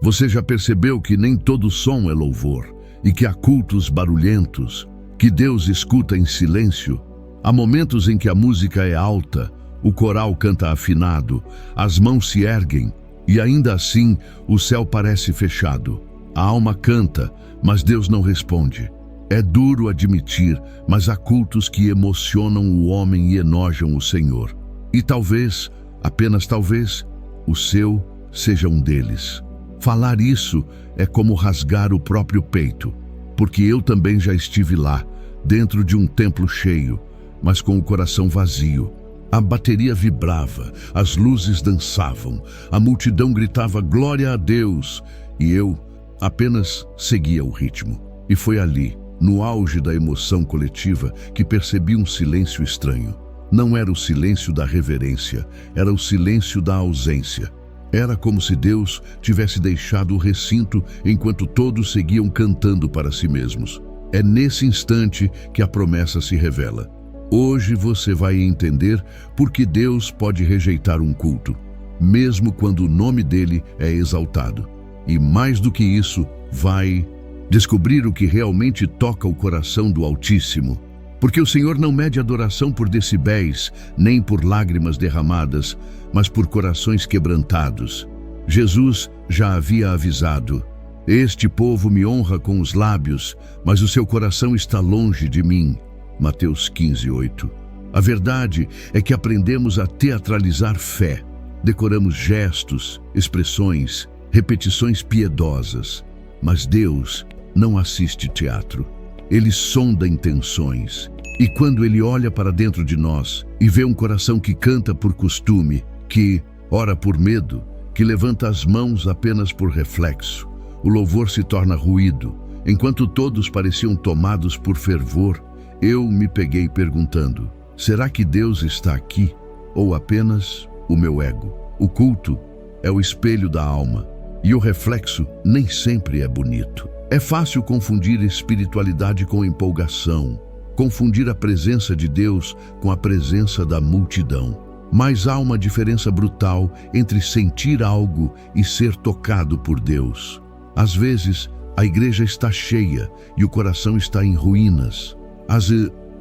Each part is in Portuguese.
Você já percebeu que nem todo som é louvor e que há cultos barulhentos, que Deus escuta em silêncio? Há momentos em que a música é alta, o coral canta afinado, as mãos se erguem e ainda assim o céu parece fechado. A alma canta, mas Deus não responde. É duro admitir, mas há cultos que emocionam o homem e enojam o Senhor. E talvez, apenas talvez, o seu seja um deles. Falar isso é como rasgar o próprio peito, porque eu também já estive lá, dentro de um templo cheio, mas com o coração vazio. A bateria vibrava, as luzes dançavam, a multidão gritava glória a Deus, e eu apenas seguia o ritmo. E foi ali, no auge da emoção coletiva, que percebi um silêncio estranho. Não era o silêncio da reverência, era o silêncio da ausência. Era como se Deus tivesse deixado o recinto enquanto todos seguiam cantando para si mesmos. É nesse instante que a promessa se revela. Hoje você vai entender por que Deus pode rejeitar um culto, mesmo quando o nome dele é exaltado. E mais do que isso, vai descobrir o que realmente toca o coração do Altíssimo. Porque o Senhor não mede adoração por decibéis, nem por lágrimas derramadas, mas por corações quebrantados. Jesus já havia avisado: este povo me honra com os lábios, mas o seu coração está longe de mim. Mateus 15:8. A verdade é que aprendemos a teatralizar fé. Decoramos gestos, expressões, repetições piedosas. Mas Deus não assiste teatro. Ele sonda intenções. E quando Ele olha para dentro de nós e vê um coração que canta por costume, que ora por medo, que levanta as mãos apenas por reflexo, o louvor se torna ruído. Enquanto todos pareciam tomados por fervor, eu me peguei perguntando: será que Deus está aqui? Ou apenas o meu ego? O culto é o espelho da alma, e o reflexo nem sempre é bonito. É fácil confundir espiritualidade com empolgação, confundir a presença de Deus com a presença da multidão. Mas há uma diferença brutal entre sentir algo e ser tocado por Deus. Às vezes, a igreja está cheia e o coração está em ruínas. Às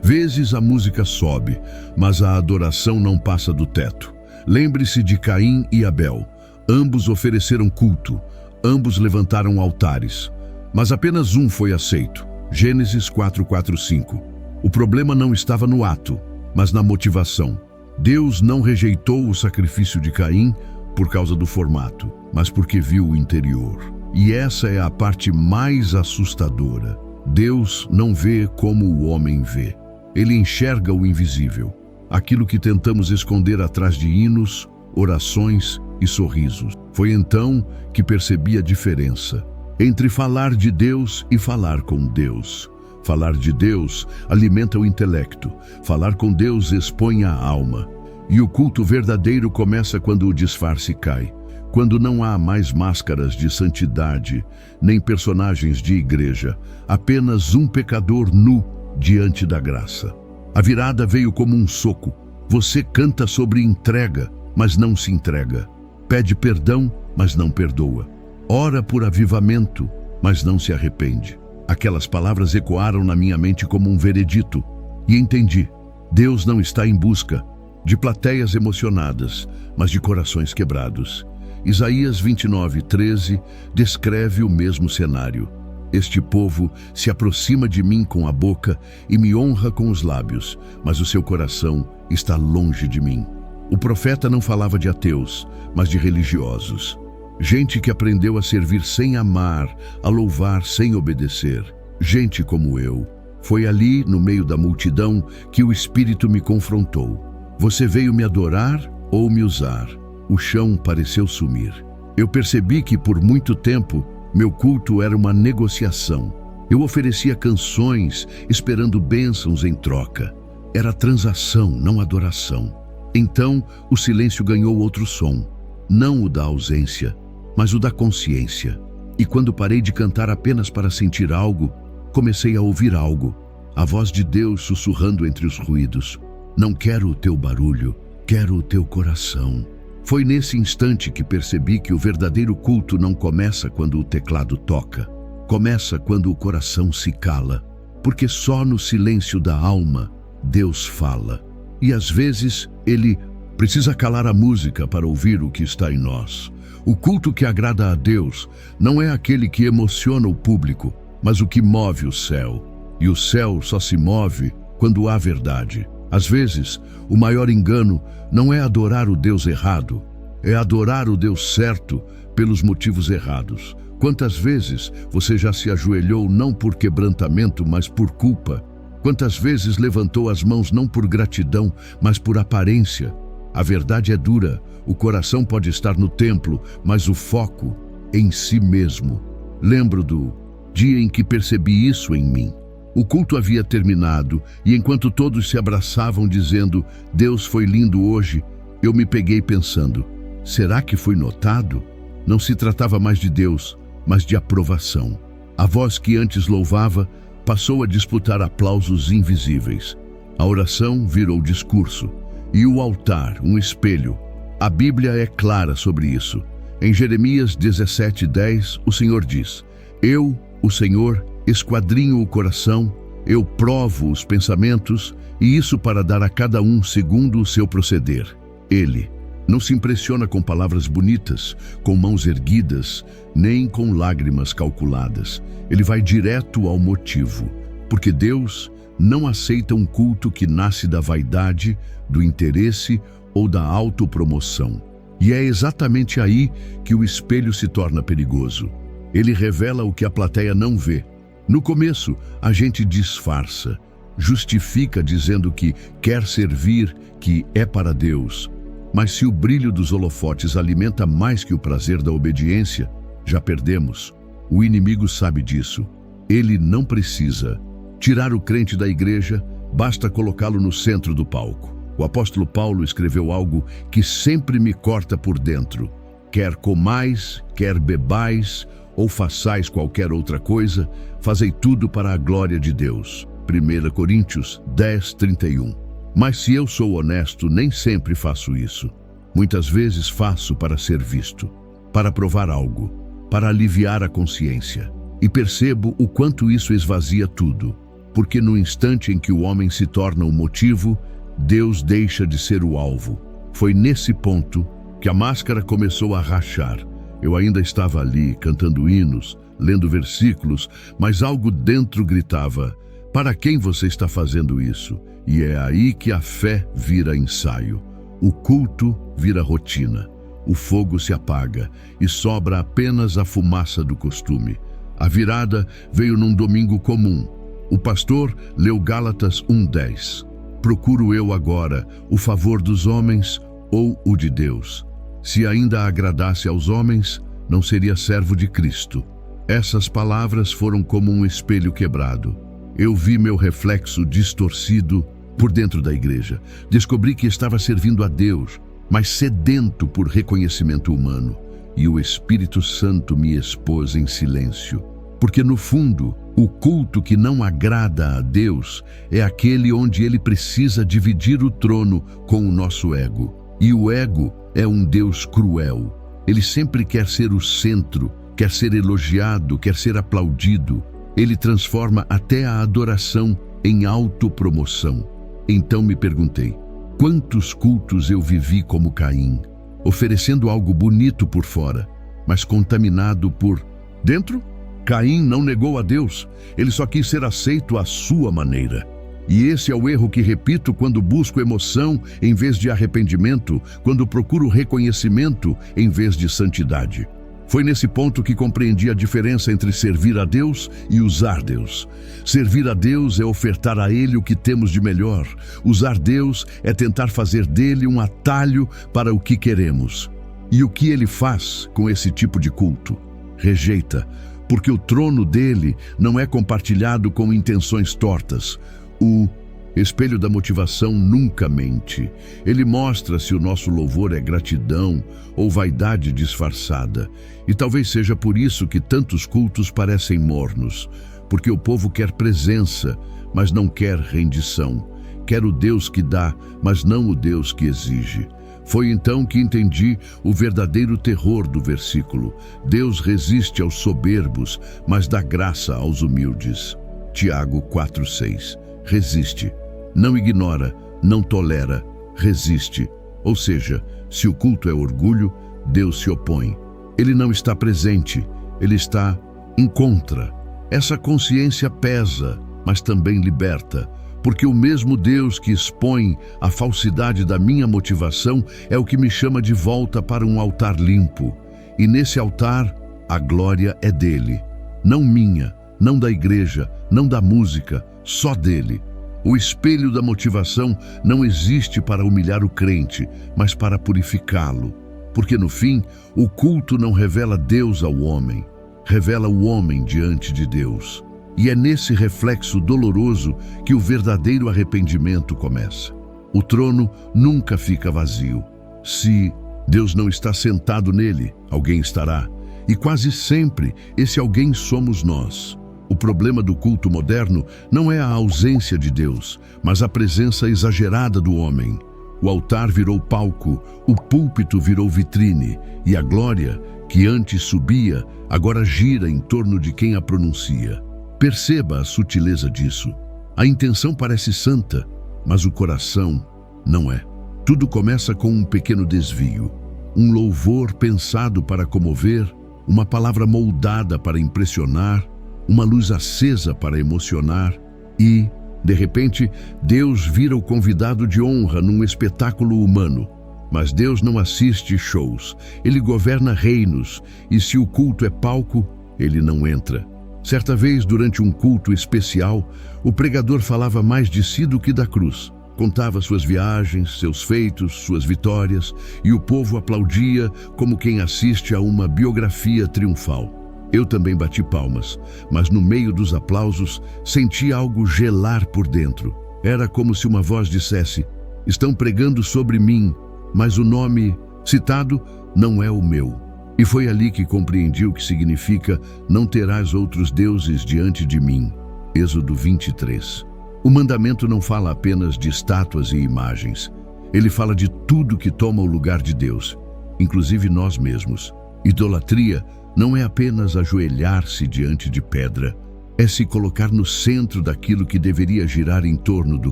vezes a música sobe, mas a adoração não passa do teto. Lembre-se de Caim e Abel. Ambos ofereceram culto, ambos levantaram altares, mas apenas um foi aceito. Gênesis 4:4-5. O problema não estava no ato, mas na motivação. Deus não rejeitou o sacrifício de Caim por causa do formato, mas porque viu o interior. E essa é a parte mais assustadora. Deus não vê como o homem vê. Ele enxerga o invisível, aquilo que tentamos esconder atrás de hinos, orações e sorrisos. Foi então que percebi a diferença entre falar de Deus e falar com Deus. Falar de Deus alimenta o intelecto, falar com Deus expõe a alma. E o culto verdadeiro começa quando o disfarce cai, quando não há mais máscaras de santidade, nem personagens de igreja, apenas um pecador nu diante da graça. A virada veio como um soco. Você canta sobre entrega, mas não se entrega. Pede perdão, mas não perdoa. Ora por avivamento, mas não se arrepende. Aquelas palavras ecoaram na minha mente como um veredito. E entendi. Deus não está em busca de plateias emocionadas, mas de corações quebrados. Isaías 29:13 descreve o mesmo cenário. Este povo se aproxima de mim com a boca e me honra com os lábios, mas o seu coração está longe de mim. O profeta não falava de ateus, mas de religiosos. Gente que aprendeu a servir sem amar, a louvar sem obedecer. Gente como eu. Foi ali, no meio da multidão, que o Espírito me confrontou. Você veio me adorar ou me usar? O chão pareceu sumir. Eu percebi que por muito tempo meu culto era uma negociação. Eu oferecia canções esperando bênçãos em troca. Era transação, não adoração. Então o silêncio ganhou outro som. Não o da ausência, mas o da consciência. E quando parei de cantar apenas para sentir algo, comecei a ouvir algo. A voz de Deus sussurrando entre os ruídos. Não quero o teu barulho, quero o teu coração. Foi nesse instante que percebi que o verdadeiro culto não começa quando o teclado toca. Começa quando o coração se cala, porque só no silêncio da alma Deus fala. E às vezes Ele precisa calar a música para ouvir o que está em nós. O culto que agrada a Deus não é aquele que emociona o público, mas o que move o céu. E o céu só se move quando há verdade. Às vezes, o maior engano não é adorar o Deus errado, é adorar o Deus certo pelos motivos errados. Quantas vezes você já se ajoelhou não por quebrantamento, mas por culpa? Quantas vezes levantou as mãos não por gratidão, mas por aparência? A verdade é dura, o coração pode estar no templo, mas o foco em si mesmo. Lembro do dia em que percebi isso em mim. O culto havia terminado e enquanto todos se abraçavam dizendo, Deus foi lindo hoje, eu me peguei pensando, será que fui notado? Não se tratava mais de Deus, mas de aprovação. A voz que antes louvava passou a disputar aplausos invisíveis. A oração virou discurso e o altar um espelho. A Bíblia é clara sobre isso. Em Jeremias 17:10, o Senhor diz, eu, o Senhor, esquadrinho o coração, eu provo os pensamentos, e isso para dar a cada um segundo o seu proceder. Ele não se impressiona com palavras bonitas, com mãos erguidas, nem com lágrimas calculadas. Ele vai direto ao motivo, porque Deus não aceita um culto que nasce da vaidade, do interesse ou da autopromoção. E é exatamente aí que o espelho se torna perigoso. Ele revela o que a plateia não vê. No começo, a gente disfarça, justifica dizendo que quer servir, que é para Deus. Mas se o brilho dos holofotes alimenta mais que o prazer da obediência, já perdemos. O inimigo sabe disso. Ele não precisa tirar o crente da igreja, basta colocá-lo no centro do palco. O apóstolo Paulo escreveu algo que sempre me corta por dentro. Quer comais, quer bebais, ou façais qualquer outra coisa, fazei tudo para a glória de Deus. 1 Coríntios 10:31. Mas se eu sou honesto, nem sempre faço isso. Muitas vezes faço para ser visto, para provar algo, para aliviar a consciência. E percebo o quanto isso esvazia tudo, porque no instante em que o homem se torna o motivo, Deus deixa de ser o alvo. Foi nesse ponto que a máscara começou a rachar. Eu ainda estava ali, cantando hinos, lendo versículos, mas algo dentro gritava, para quem você está fazendo isso? E é aí que a fé vira ensaio. O culto vira rotina. O fogo se apaga e sobra apenas a fumaça do costume. A virada veio num domingo comum. O pastor leu Gálatas 1:10. Procuro eu agora o favor dos homens ou o de Deus? Se ainda agradasse aos homens, não seria servo de Cristo. Essas palavras foram como um espelho quebrado. Eu vi meu reflexo distorcido por dentro da igreja. Descobri que estava servindo a Deus, mas sedento por reconhecimento humano. E o Espírito Santo me expôs em silêncio. Porque no fundo, o culto que não agrada a Deus é aquele onde Ele precisa dividir o trono com o nosso ego. E o ego é um Deus cruel. Ele sempre quer ser o centro, quer ser elogiado, quer ser aplaudido. Ele transforma até a adoração em autopromoção. Então me perguntei, quantos cultos eu vivi como Caim, oferecendo algo bonito por fora, mas contaminado por dentro? Caim não negou a Deus, ele só quis ser aceito à sua maneira. E esse é o erro que repito quando busco emoção em vez de arrependimento, quando procuro reconhecimento em vez de santidade. Foi nesse ponto que compreendi a diferença entre servir a Deus e usar Deus. Servir a Deus é ofertar a Ele o que temos de melhor. Usar Deus é tentar fazer dele um atalho para o que queremos. E o que Ele faz com esse tipo de culto? Rejeita, porque o trono dele não é compartilhado com intenções tortas. O espelho da motivação nunca mente. Ele mostra se o nosso louvor é gratidão ou vaidade disfarçada. E talvez seja por isso que tantos cultos parecem mornos, porque o povo quer presença, mas não quer rendição. Quer o Deus que dá, mas não o Deus que exige. Foi então que entendi o verdadeiro terror do versículo. Deus resiste aos soberbos, mas dá graça aos humildes. Tiago 4,6. Resiste. Não ignora, não tolera, resiste. Ou seja, se o culto é orgulho, Deus se opõe. Ele não está presente, ele está em contra. Essa consciência pesa, mas também liberta, porque o mesmo Deus que expõe a falsidade da minha motivação é o que me chama de volta para um altar limpo. E nesse altar, a glória é dele. Não minha, não da igreja, não da música, só dele. O espelho da motivação não existe para humilhar o crente, mas para purificá-lo. Porque no fim, o culto não revela Deus ao homem, revela o homem diante de Deus. E é nesse reflexo doloroso que o verdadeiro arrependimento começa. O trono nunca fica vazio. Se Deus não está sentado nele, alguém estará. E quase sempre esse alguém somos nós. O problema do culto moderno não é a ausência de Deus, mas a presença exagerada do homem. O altar virou palco, o púlpito virou vitrine, e a glória, que antes subia, agora gira em torno de quem a pronuncia. Perceba a sutileza disso. A intenção parece santa, mas o coração não é. Tudo começa com um pequeno desvio. Um louvor pensado para comover, uma palavra moldada para impressionar, uma luz acesa para emocionar e, de repente, Deus vira o convidado de honra num espetáculo humano. Mas Deus não assiste shows, ele governa reinos, e se o culto é palco, ele não entra. Certa vez, durante um culto especial, o pregador falava mais de si do que da cruz. Contava suas viagens, seus feitos, suas vitórias, e o povo aplaudia como quem assiste a uma biografia triunfal. Eu também bati palmas, mas no meio dos aplausos senti algo gelar por dentro. Era como se uma voz dissesse: estão pregando sobre mim, mas o nome citado não é o meu. E foi ali que compreendi o que significa não terás outros deuses diante de mim. Êxodo 23. O mandamento não fala apenas de estátuas e imagens. Ele fala de tudo que toma o lugar de Deus, inclusive nós mesmos. Idolatria não é apenas ajoelhar-se diante de pedra, é se colocar no centro daquilo que deveria girar em torno do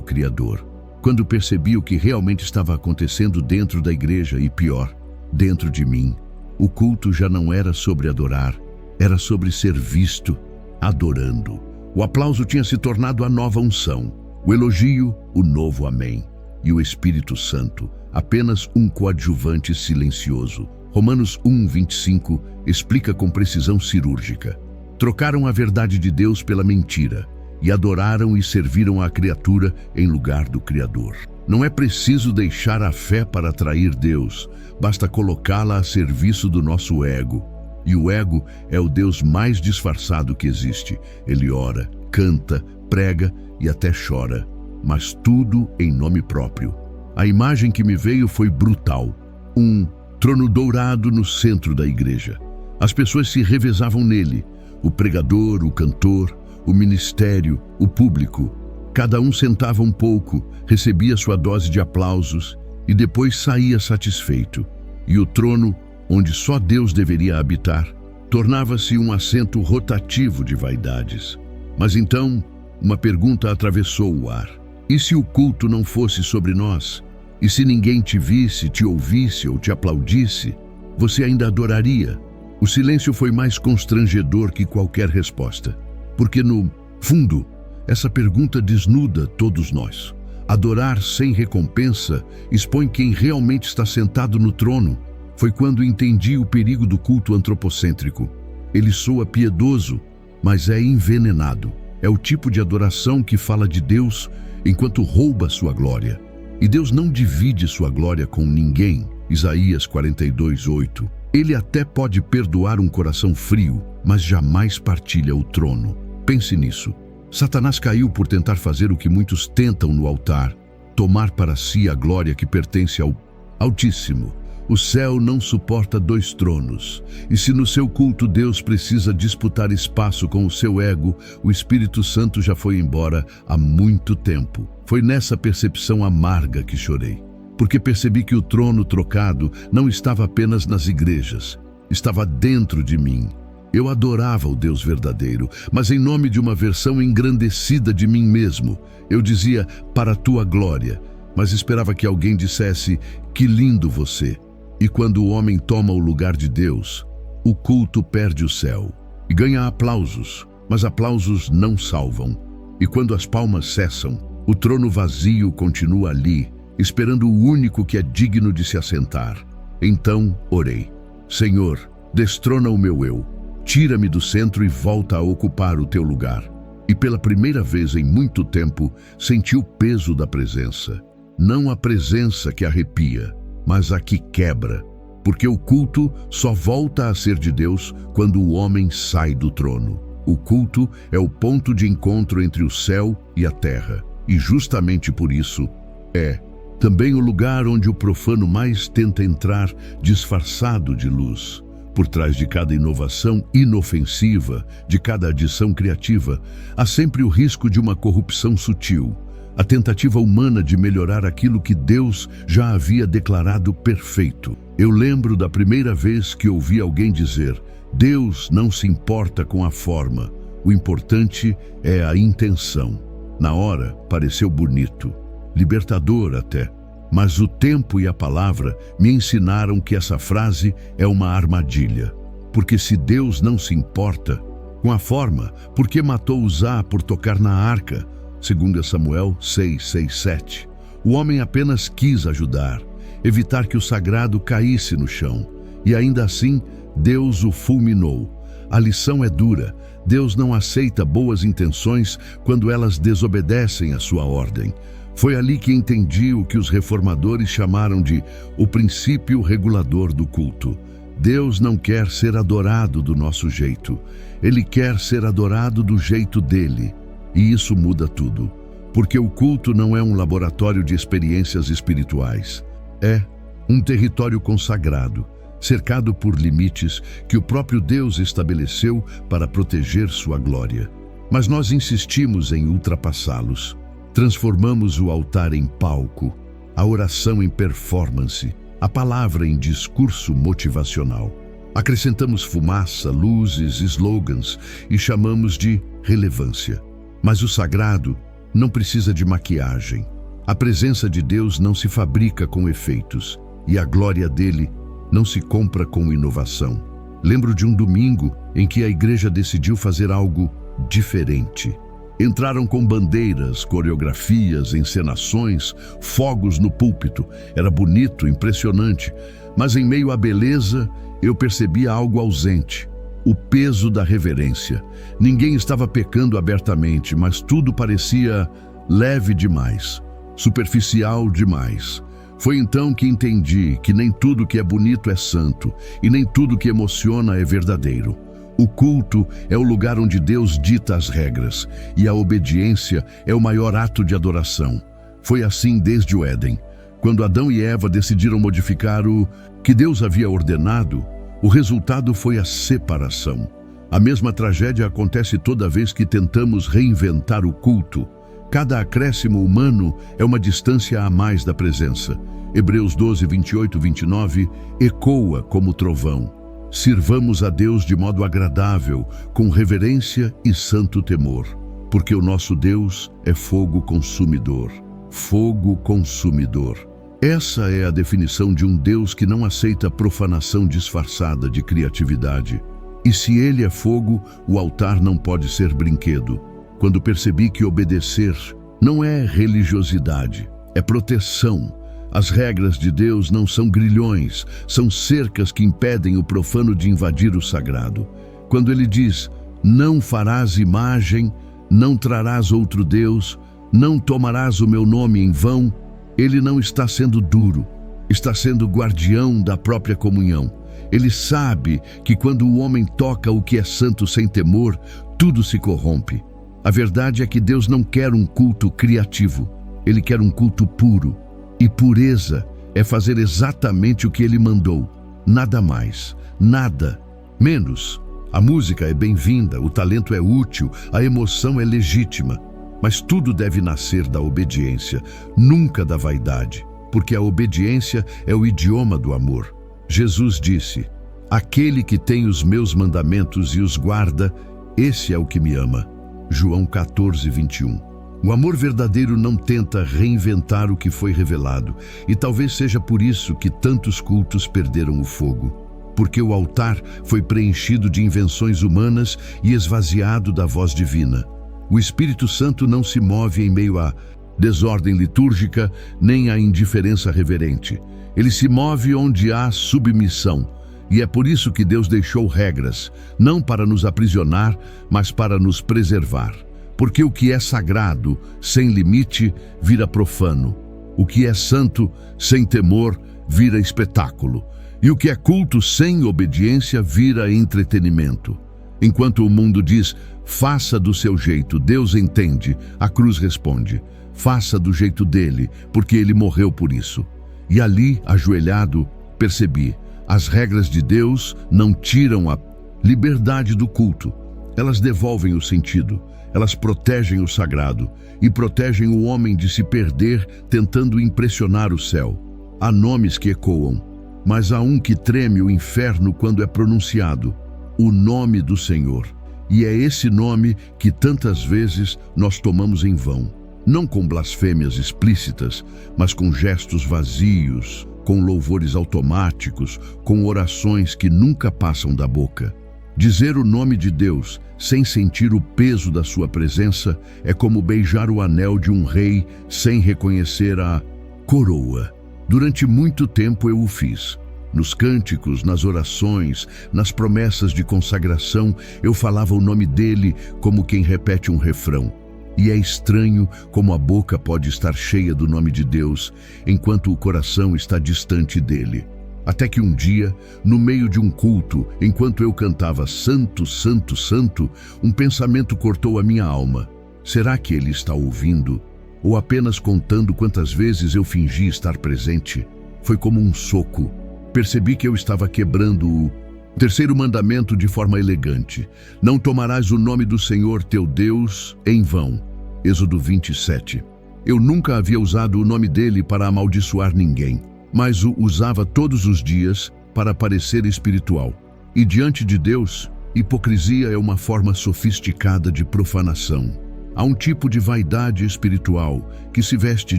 Criador. Quando percebi o que realmente estava acontecendo dentro da igreja e pior, dentro de mim, o culto já não era sobre adorar, era sobre ser visto, adorando. O aplauso tinha se tornado a nova unção, o elogio, o novo amém, e o Espírito Santo, apenas um coadjuvante silencioso. Romanos 1:25 explica com precisão cirúrgica. Trocaram a verdade de Deus pela mentira e adoraram e serviram a criatura em lugar do Criador. Não é preciso deixar a fé para atrair Deus, basta colocá-la a serviço do nosso ego. E o ego é o Deus mais disfarçado que existe. Ele ora, canta, prega e até chora, mas tudo em nome próprio. A imagem que me veio foi brutal. Um trono dourado no centro da igreja. As pessoas se revezavam nele. O pregador, o cantor, o ministério, o público. Cada um sentava um pouco, recebia sua dose de aplausos e depois saía satisfeito. E o trono, onde só Deus deveria habitar, tornava-se um assento rotativo de vaidades. Mas então, uma pergunta atravessou o ar. E se o culto não fosse sobre nós? E se ninguém te visse, te ouvisse ou te aplaudisse, você ainda adoraria? O silêncio foi mais constrangedor que qualquer resposta. Porque no fundo, essa pergunta desnuda todos nós. Adorar sem recompensa expõe quem realmente está sentado no trono. Foi quando entendi o perigo do culto antropocêntrico. Ele soa piedoso, mas é envenenado. É o tipo de adoração que fala de Deus enquanto rouba sua glória. E Deus não divide sua glória com ninguém. Isaías 42:8. Ele até pode perdoar um coração frio, mas jamais partilha o trono. Pense nisso. Satanás caiu por tentar fazer o que muitos tentam no altar, tomar para si a glória que pertence ao Altíssimo. O céu não suporta dois tronos, e se no seu culto Deus precisa disputar espaço com o seu ego, o Espírito Santo já foi embora há muito tempo. Foi nessa percepção amarga que chorei. porque percebi que o trono trocado não estava apenas nas igrejas, estava dentro de mim. Eu adorava o Deus verdadeiro, mas em nome de uma versão engrandecida de mim mesmo. Eu dizia, para a tua glória, mas esperava que alguém dissesse, que lindo você. E quando o homem toma o lugar de Deus, o culto perde o céu e ganha aplausos, mas aplausos não salvam. E quando as palmas cessam, o trono vazio continua ali, esperando o único que é digno de se assentar. Então orei, Senhor, destrona o meu eu, tira-me do centro e volta a ocupar o teu lugar. E pela primeira vez em muito tempo, senti o peso da presença. Não a presença que arrepia, mas a que quebra. Porque o culto só volta a ser de Deus quando o homem sai do trono. O culto é o ponto de encontro entre o céu e a terra. E justamente por isso, é também o lugar onde o profano mais tenta entrar disfarçado de luz. Por trás de cada inovação inofensiva, de cada adição criativa, há sempre o risco de uma corrupção sutil, a tentativa humana de melhorar aquilo que Deus já havia declarado perfeito. Eu lembro da primeira vez que ouvi alguém dizer, Deus não se importa com a forma, o importante é a intenção. Na hora, pareceu bonito, libertador até. Mas o tempo e a palavra me ensinaram que essa frase é uma armadilha. Porque se Deus não se importa com a forma, por que matou Uzá por tocar na arca? 2 Samuel 6:6-7. O homem apenas quis ajudar, evitar que o sagrado caísse no chão. E ainda assim, Deus o fulminou. A lição é dura. Deus não aceita boas intenções quando elas desobedecem à sua ordem. Foi ali que entendi o que os reformadores chamaram de o princípio regulador do culto. Deus não quer ser adorado do nosso jeito. Ele quer ser adorado do jeito dele. E isso muda tudo. Porque o culto não é um laboratório de experiências espirituais. É um território consagrado, cercado por limites que o próprio Deus estabeleceu para proteger sua glória. Mas nós insistimos em ultrapassá-los. Transformamos o altar em palco, a oração em performance, a palavra em discurso motivacional. Acrescentamos fumaça, luzes, slogans e chamamos de relevância. Mas o sagrado não precisa de maquiagem. A presença de Deus não se fabrica com efeitos e a glória dele não se compra com inovação. Lembro de um domingo em que a igreja decidiu fazer algo diferente. Entraram com bandeiras, coreografias, encenações, fogos no púlpito. Era bonito, impressionante, mas em meio à beleza eu percebia algo ausente. O peso da reverência. Ninguém estava pecando abertamente, mas tudo parecia leve demais, superficial demais. Foi então que entendi que nem tudo que é bonito é santo e nem tudo que emociona é verdadeiro. O culto é o lugar onde Deus dita as regras e a obediência é o maior ato de adoração. Foi assim desde o Éden. Quando Adão e Eva decidiram modificar o que Deus havia ordenado, o resultado foi a separação. A mesma tragédia acontece toda vez que tentamos reinventar o culto. Cada acréscimo humano é uma distância a mais da presença. Hebreus 12:28-29 ecoa como trovão. Sirvamos a Deus de modo agradável, com reverência e santo temor, porque o nosso Deus é fogo consumidor. Fogo consumidor. Essa é a definição de um Deus que não aceita profanação disfarçada de criatividade. E se ele é fogo, o altar não pode ser brinquedo. Quando percebi que obedecer não é religiosidade, é proteção. As regras de Deus não são grilhões, são cercas que impedem o profano de invadir o sagrado. Quando ele diz, não farás imagem, não trarás outro Deus, não tomarás o meu nome em vão, ele não está sendo duro, está sendo guardião da própria comunhão. Ele sabe que quando o homem toca o que é santo sem temor, tudo se corrompe. A verdade é que Deus não quer um culto criativo, ele quer um culto puro. E pureza é fazer exatamente o que ele mandou, nada mais, nada menos. A música é bem-vinda, o talento é útil, a emoção é legítima, mas tudo deve nascer da obediência, nunca da vaidade. porque a obediência é o idioma do amor. Jesus disse: aquele que tem os meus mandamentos e os guarda, esse é o que me ama. João 14:21. O amor verdadeiro não tenta reinventar o que foi revelado, e talvez seja por isso que tantos cultos perderam o fogo. Porque o altar foi preenchido de invenções humanas e esvaziado da voz divina. O Espírito Santo não se move em meio à desordem litúrgica, nem à indiferença reverente. Ele se move onde há submissão. E é por isso que Deus deixou regras, não para nos aprisionar, mas para nos preservar. Porque o que é sagrado, sem limite, vira profano. O que é santo, sem temor, vira espetáculo. E o que é culto sem obediência, vira entretenimento. Enquanto o mundo diz, faça do seu jeito, Deus entende, a cruz responde, faça do jeito dele, porque ele morreu por isso. E ali, ajoelhado, percebi, as regras de Deus não tiram a liberdade do culto. Elas devolvem o sentido, elas protegem o sagrado e protegem o homem de se perder tentando impressionar o céu. Há nomes que ecoam, mas há um que treme o inferno quando é pronunciado, o nome do Senhor. E é esse nome que tantas vezes nós tomamos em vão, não com blasfêmias explícitas, mas com gestos vazios, com louvores automáticos, com orações que nunca passam da boca. Dizer o nome de Deus sem sentir o peso da sua presença é como beijar o anel de um rei sem reconhecer a coroa. Durante muito tempo eu o fiz. Nos cânticos, nas orações, nas promessas de consagração, eu falava o nome dele como quem repete um refrão. E é estranho como a boca pode estar cheia do nome de Deus, enquanto o coração está distante dele. Até que um dia, no meio de um culto, enquanto eu cantava Santo, Santo, Santo, um pensamento cortou a minha alma. Será que ele está ouvindo? Ou apenas contando quantas vezes eu fingi estar presente? Foi como um soco. Percebi que eu estava quebrando o terceiro mandamento de forma elegante. Não tomarás o nome do Senhor teu Deus em vão. Êxodo 27. Eu nunca havia usado o nome dele para amaldiçoar ninguém, mas o usava todos os dias para parecer espiritual. E diante de Deus, hipocrisia é uma forma sofisticada de profanação. Há um tipo de vaidade espiritual que se veste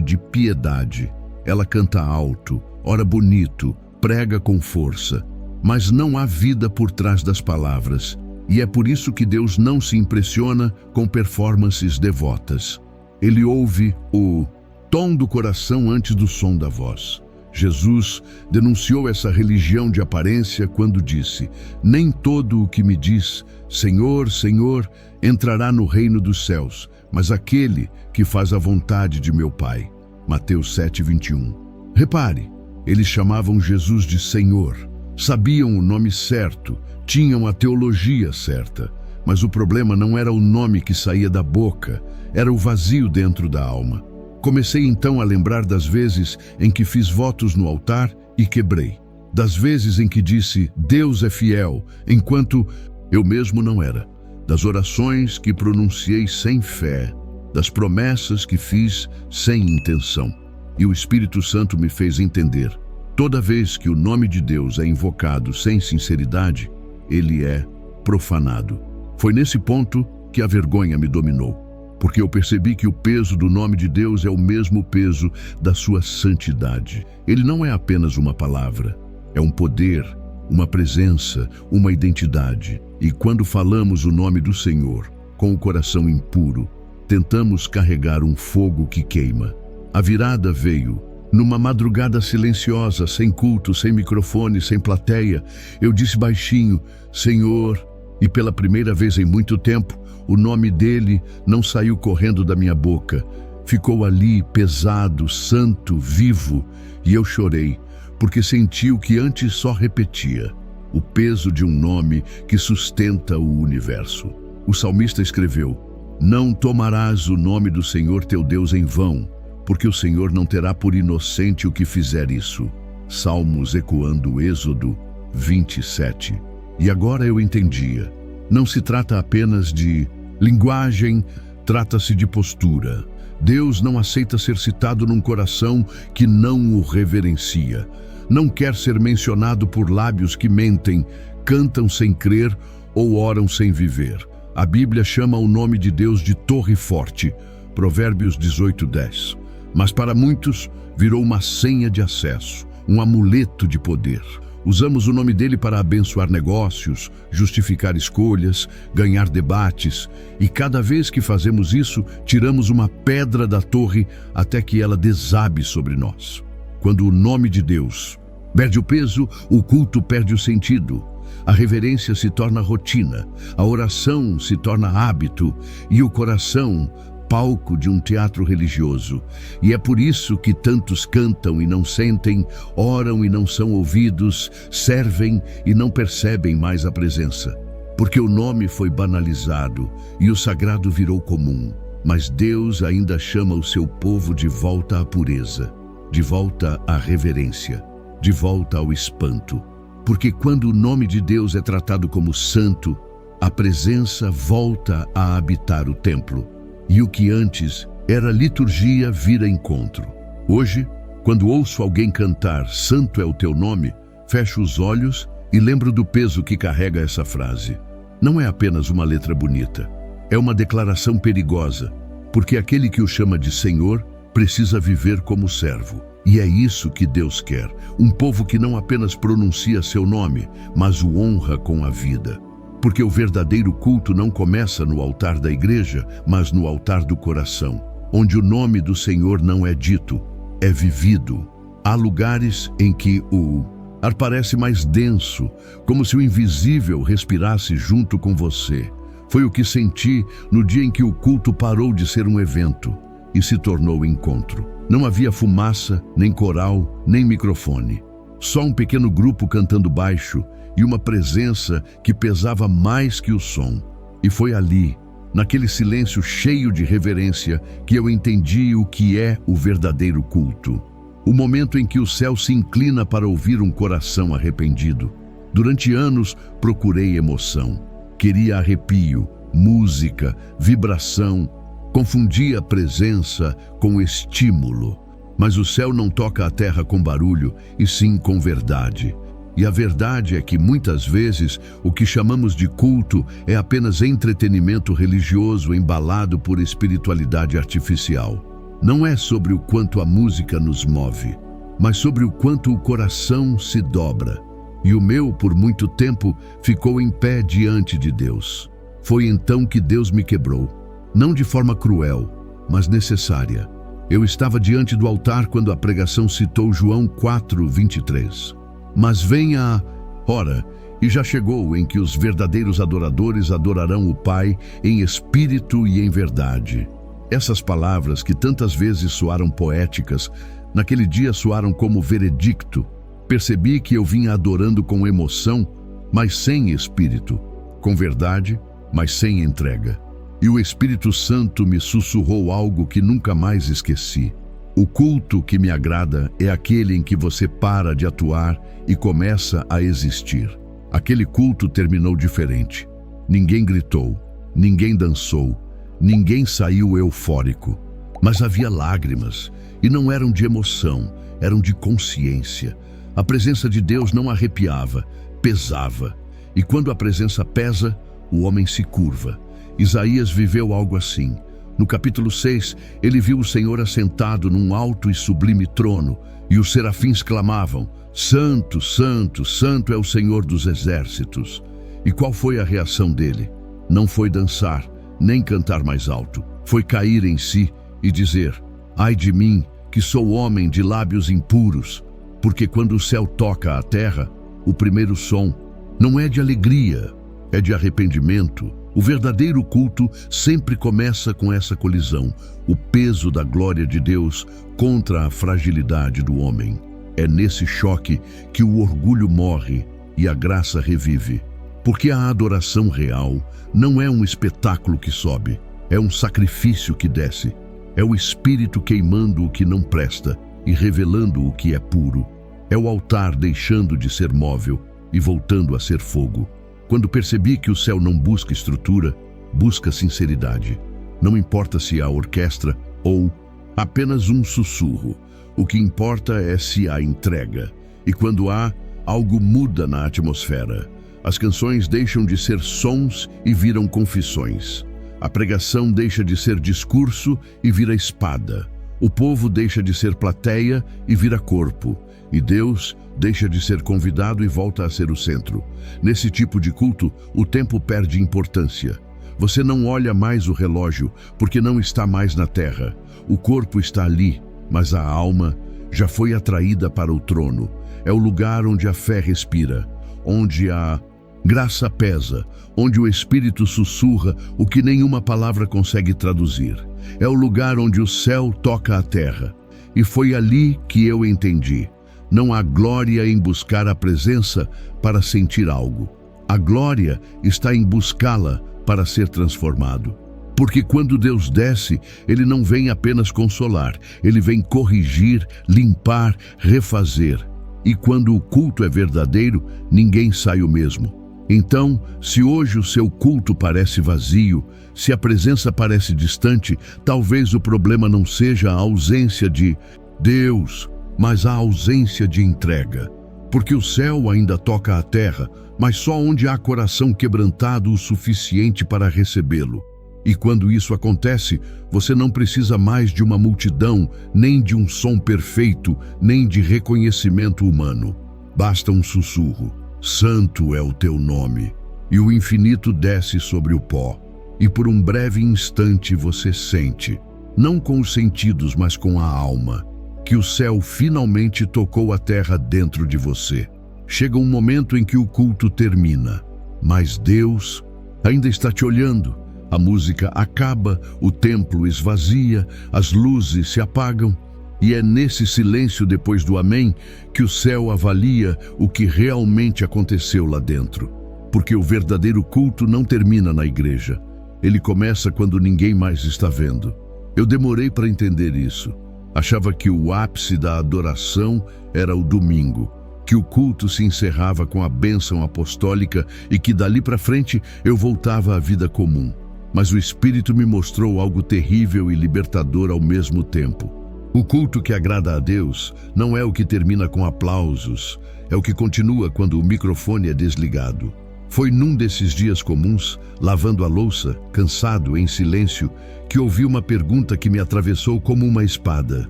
de piedade. Ela canta alto, ora bonito, prega com força, mas não há vida por trás das palavras. E é por isso que Deus não se impressiona com performances devotas. Ele ouve o tom do coração antes do som da voz. Jesus denunciou essa religião de aparência quando disse: nem todo o que me diz, Senhor, Senhor, entrará no reino dos céus, mas aquele que faz a vontade de meu Pai. Mateus 7:21. Repare, eles chamavam Jesus de Senhor, sabiam o nome certo, tinham a teologia certa, mas o problema não era o nome que saía da boca, era o vazio dentro da alma. Comecei então a lembrar das vezes em que fiz votos no altar e quebrei, das vezes em que disse Deus é fiel, enquanto eu mesmo não era, das orações que pronunciei sem fé, das promessas que fiz sem intenção. E o Espírito Santo me fez entender, toda vez que o nome de Deus é invocado sem sinceridade, ele é profanado. Foi nesse ponto que a vergonha me dominou, porque eu percebi que o peso do nome de Deus é o mesmo peso da sua santidade. Ele não é apenas uma palavra, é um poder, uma presença, uma identidade. E quando falamos o nome do Senhor, com o coração impuro, tentamos carregar um fogo que queima. A virada veio. Numa madrugada silenciosa, sem culto, sem microfone, sem plateia, eu disse baixinho, Senhor, e pela primeira vez em muito tempo, o nome dele não saiu correndo da minha boca. Ficou ali, pesado, santo, vivo, e eu chorei, porque senti o que antes só repetia, o peso de um nome que sustenta o universo. O salmista escreveu, não tomarás o nome do Senhor teu Deus em vão, porque o Senhor não terá por inocente o que fizer isso. Salmos ecoando Êxodo 27. E agora eu entendia. Não se trata apenas de linguagem, trata-se de postura, Deus não aceita ser citado num coração que não o reverencia. Não quer ser mencionado por lábios que mentem, cantam sem crer ou oram sem viver. A Bíblia chama o nome de Deus de torre forte, Provérbios 18:10. Mas para muitos virou uma senha de acesso, um amuleto de poder. Usamos o nome dele para abençoar negócios, justificar escolhas, ganhar debates, e cada vez que fazemos isso, tiramos uma pedra da torre até que ela desabe sobre nós. Quando o nome de Deus perde o peso, o culto perde o sentido. A reverência se torna rotina, a oração se torna hábito e o coração palco de um teatro religioso. E é por isso que tantos cantam e não sentem, oram e não são ouvidos, servem e não percebem mais a presença. Porque o nome foi banalizado e o sagrado virou comum. Mas Deus ainda chama o seu povo de volta à pureza, de volta à reverência, de volta ao espanto. Porque quando o nome de Deus é tratado como santo, a presença volta a habitar o templo. E o que antes era liturgia vira encontro. Hoje, quando ouço alguém cantar "Santo é o teu nome", fecho os olhos e lembro do peso que carrega essa frase. Não é apenas uma letra bonita, é uma declaração perigosa, porque aquele que o chama de Senhor precisa viver como servo. E é isso que Deus quer, um povo que não apenas pronuncia seu nome, mas o honra com a vida. Porque o verdadeiro culto não começa no altar da igreja, mas no altar do coração, onde o nome do Senhor não é dito, é vivido. Há lugares em que o ar parece mais denso, como se o invisível respirasse junto com você. Foi o que senti no dia em que o culto parou de ser um evento e se tornou encontro. Não havia fumaça, nem coral, nem microfone. Só um pequeno grupo cantando baixo e uma presença que pesava mais que o som. E foi ali, naquele silêncio cheio de reverência, que eu entendi o que é o verdadeiro culto. O momento em que o céu se inclina para ouvir um coração arrependido. Durante anos procurei emoção. Queria arrepio, música, vibração. Confundia presença com estímulo. Mas o céu não toca a terra com barulho, e sim com verdade. E a verdade é que muitas vezes o que chamamos de culto é apenas entretenimento religioso embalado por espiritualidade artificial. Não é sobre o quanto a música nos move, mas sobre o quanto o coração se dobra. E o meu, por muito tempo, ficou em pé diante de Deus. Foi então que Deus me quebrou, não de forma cruel, mas necessária. Eu estava diante do altar quando a pregação citou João 4:23. Mas vem a hora, e já chegou, em que os verdadeiros adoradores adorarão o Pai em espírito e em verdade. Essas palavras, que tantas vezes soaram poéticas, naquele dia soaram como veredicto. Percebi que eu vinha adorando com emoção, mas sem espírito, com verdade, mas sem entrega. E o Espírito Santo me sussurrou algo que nunca mais esqueci. O culto que me agrada é aquele em que você para de atuar e começa a existir. Aquele culto terminou diferente. Ninguém gritou, ninguém dançou, ninguém saiu eufórico. Mas havia lágrimas, e não eram de emoção, eram de consciência. A presença de Deus não arrepiava, pesava. E quando a presença pesa, o homem se curva. Isaías viveu algo assim. No capítulo 6, ele viu o Senhor assentado num alto e sublime trono, e os serafins clamavam: Santo, Santo, Santo é o Senhor dos exércitos. E qual foi a reação dele? Não foi dançar, nem cantar mais alto. Foi cair em si e dizer: Ai de mim, que sou homem de lábios impuros, porque quando o céu toca a terra, o primeiro som não é de alegria, é de arrependimento. O verdadeiro culto sempre começa com essa colisão, o peso da glória de Deus contra a fragilidade do homem. É nesse choque que o orgulho morre e a graça revive. Porque a adoração real não é um espetáculo que sobe, é um sacrifício que desce. É o Espírito queimando o que não presta e revelando o que é puro. É o altar deixando de ser móvel e voltando a ser fogo. Quando percebi que o céu não busca estrutura, busca sinceridade. Não importa se a orquestra ou apenas um sussurro. O que importa é se há entrega. E quando há, algo muda na atmosfera. As canções deixam de ser sons e viram confissões. A pregação deixa de ser discurso e vira espada. O povo deixa de ser plateia e vira corpo. E Deus deixa de ser convidado e volta a ser o centro. Nesse tipo de culto, o tempo perde importância. Você não olha mais o relógio, porque não está mais na terra. O corpo está ali, mas a alma já foi atraída para o trono. É o lugar onde a fé respira, onde a graça pesa, onde o Espírito sussurra o que nenhuma palavra consegue traduzir. É o lugar onde o céu toca a terra. E foi ali que eu entendi. Não há glória em buscar a presença para sentir algo. A glória está em buscá-la para ser transformado. Porque quando Deus desce, Ele não vem apenas consolar, Ele vem corrigir, limpar, refazer. E quando o culto é verdadeiro, ninguém sai o mesmo. Então, se hoje o seu culto parece vazio, se a presença parece distante, talvez o problema não seja a ausência de Deus, mas a ausência de entrega. Porque o céu ainda toca a terra, mas só onde há coração quebrantado o suficiente para recebê-lo. E quando isso acontece, você não precisa mais de uma multidão, nem de um som perfeito, nem de reconhecimento humano. Basta um sussurro: Santo é o teu nome. E o infinito desce sobre o pó. E por um breve instante você sente, não com os sentidos, mas com a alma, que o céu finalmente tocou a terra dentro de você. Chega um momento em que o culto termina, mas Deus ainda está te olhando. A música acaba, o templo esvazia, as luzes se apagam, e é nesse silêncio depois do amém que o céu avalia o que realmente aconteceu lá dentro. Porque o verdadeiro culto não termina na igreja. Ele começa quando ninguém mais está vendo. Eu demorei para entender isso. Achava que o ápice da adoração era o domingo, que o culto se encerrava com a bênção apostólica e que dali para frente eu voltava à vida comum. Mas o Espírito me mostrou algo terrível e libertador ao mesmo tempo. O culto que agrada a Deus não é o que termina com aplausos, é o que continua quando o microfone é desligado. Foi num desses dias comuns, lavando a louça, cansado, em silêncio, que ouvi uma pergunta que me atravessou como uma espada.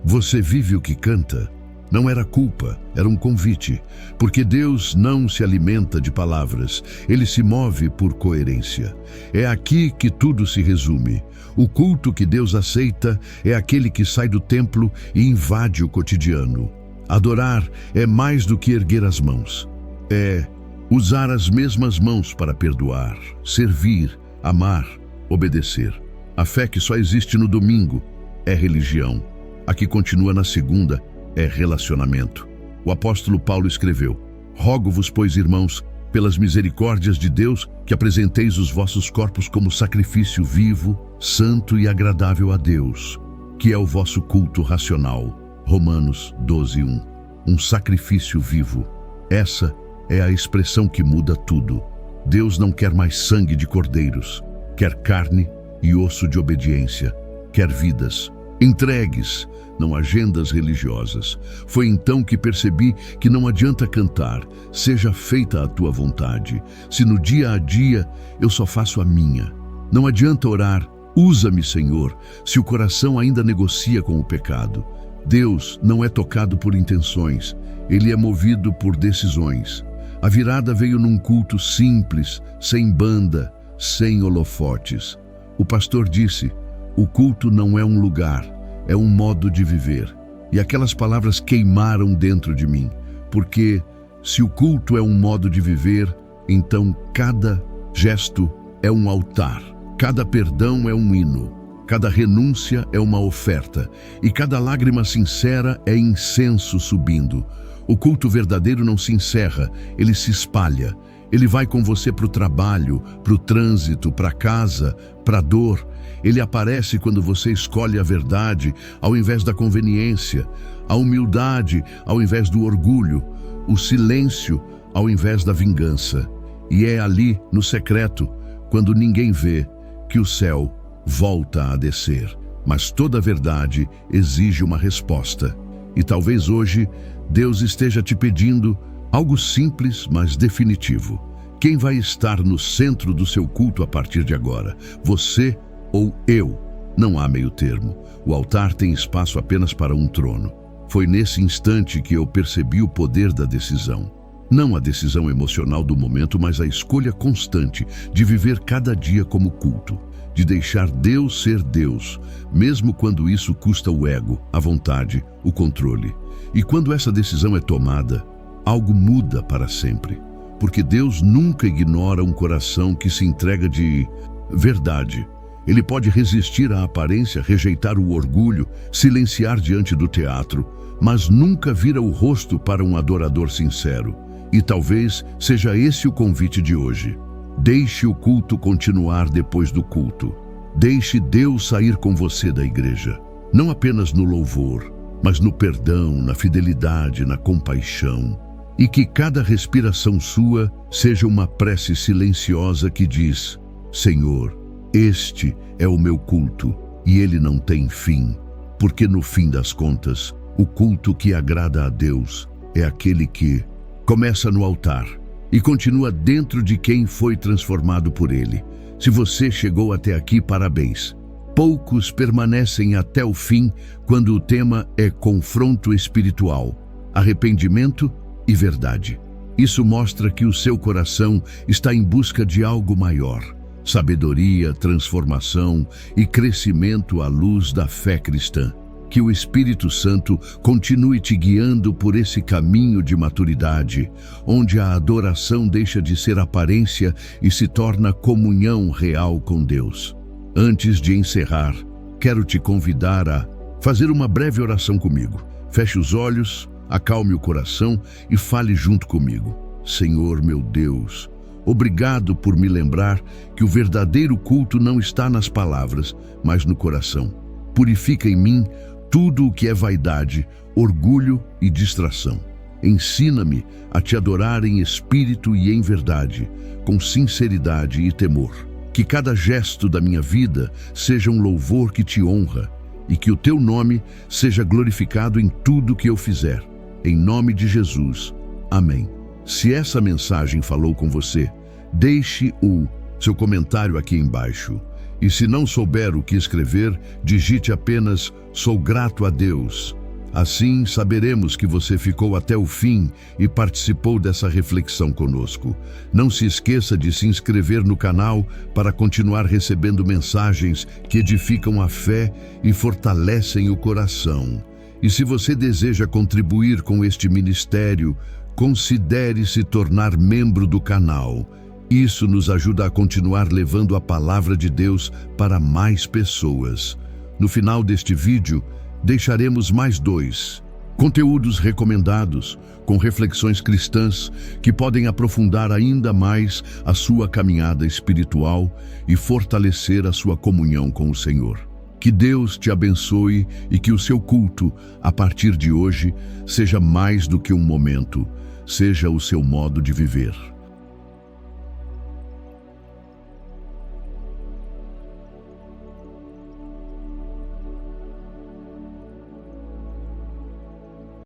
Você vive o que canta? Não era culpa, era um convite, porque Deus não se alimenta de palavras, Ele se move por coerência. É aqui que tudo se resume. O culto que Deus aceita é aquele que sai do templo e invade o cotidiano. Adorar é mais do que erguer as mãos. É usar as mesmas mãos para perdoar, servir, amar, obedecer. A fé que só existe no domingo é religião. A que continua na segunda é relacionamento. O apóstolo Paulo escreveu: Rogo-vos, pois, irmãos, pelas misericórdias de Deus, que apresenteis os vossos corpos como sacrifício vivo, santo e agradável a Deus, que é o vosso culto racional. Romanos 12:1. Um sacrifício vivo. Essa é a expressão que muda tudo. Deus não quer mais sangue de cordeiros, quer carne e osso de obediência, quer vidas entregues, não agendas religiosas. Foi então que percebi que não adianta cantar, seja feita a tua vontade, se no dia a dia eu só faço a minha. Não adianta orar, usa-me, Senhor, se o coração ainda negocia com o pecado. Deus não é tocado por intenções, Ele é movido por decisões. A virada veio num culto simples, sem banda, sem holofotes. O pastor disse: o culto não é um lugar, é um modo de viver. E aquelas palavras queimaram dentro de mim, porque se o culto é um modo de viver, então cada gesto é um altar, cada perdão é um hino, cada renúncia é uma oferta, e cada lágrima sincera é incenso subindo. O culto verdadeiro não se encerra, ele se espalha. Ele vai com você para o trabalho, para o trânsito, para casa, para a dor. Ele aparece quando você escolhe a verdade ao invés da conveniência, a humildade ao invés do orgulho, o silêncio ao invés da vingança. E é ali, no secreto, quando ninguém vê, que o céu volta a descer. mas toda verdade exige uma resposta. E talvez hoje Deus esteja te pedindo algo simples, mas definitivo. Quem vai estar no centro do seu culto a partir de agora? Você ou eu? Não há meio termo. O altar tem espaço apenas para um trono. Foi nesse instante que eu percebi o poder da decisão. Não a decisão emocional do momento, mas a escolha constante de viver cada dia como culto, de deixar Deus ser Deus, mesmo quando isso custa o ego, a vontade, o controle. E quando essa decisão é tomada, algo muda para sempre. Porque Deus nunca ignora um coração que se entrega de verdade. Ele pode resistir à aparência, rejeitar o orgulho, silenciar diante do teatro, mas nunca vira o rosto para um adorador sincero. E talvez seja esse o convite de hoje. Deixe o culto continuar depois do culto. Deixe Deus sair com você da igreja. Não apenas no louvor, mas no perdão, na fidelidade, na compaixão. E que cada respiração sua seja uma prece silenciosa que diz: Senhor, este é o meu culto e ele não tem fim. Porque no fim das contas, o culto que agrada a Deus é aquele que começa no altar e continua dentro de quem foi transformado por ele. Se você chegou até aqui, parabéns. Poucos permanecem até o fim quando o tema é confronto espiritual, arrependimento e verdade. Isso mostra que o seu coração está em busca de algo maior. Sabedoria, transformação e crescimento à luz da fé cristã. Que o Espírito Santo continue te guiando por esse caminho de maturidade, onde a adoração deixa de ser aparência e se torna comunhão real com Deus. Antes de encerrar, quero te convidar a fazer uma breve oração comigo. Feche os olhos, acalme o coração e fale junto comigo. Senhor, meu Deus, obrigado por me lembrar que o verdadeiro culto não está nas palavras, mas no coração. Purifica em mim tudo o que é vaidade, orgulho e distração. Ensina-me a te adorar em espírito e em verdade, com sinceridade e temor. Que cada gesto da minha vida seja um louvor que te honra e que o teu nome seja glorificado em tudo que eu fizer. Em nome de Jesus. Amém. Se essa mensagem falou com você, deixe o seu comentário aqui embaixo. E se não souber o que escrever, digite apenas "Sou grato a Deus". Assim saberemos que você ficou até o fim e participou dessa reflexão conosco. Não se esqueça de se inscrever no canal para continuar recebendo mensagens que edificam a fé e fortalecem o coração. E se você deseja contribuir com este ministério, considere se tornar membro do canal. Isso nos ajuda a continuar levando a palavra de Deus para mais pessoas. No final deste vídeo, deixaremos mais 2 conteúdos recomendados, com reflexões cristãs que podem aprofundar ainda mais a sua caminhada espiritual e fortalecer a sua comunhão com o Senhor. Que Deus te abençoe e que o seu culto, a partir de hoje, seja mais do que um momento, seja o seu modo de viver.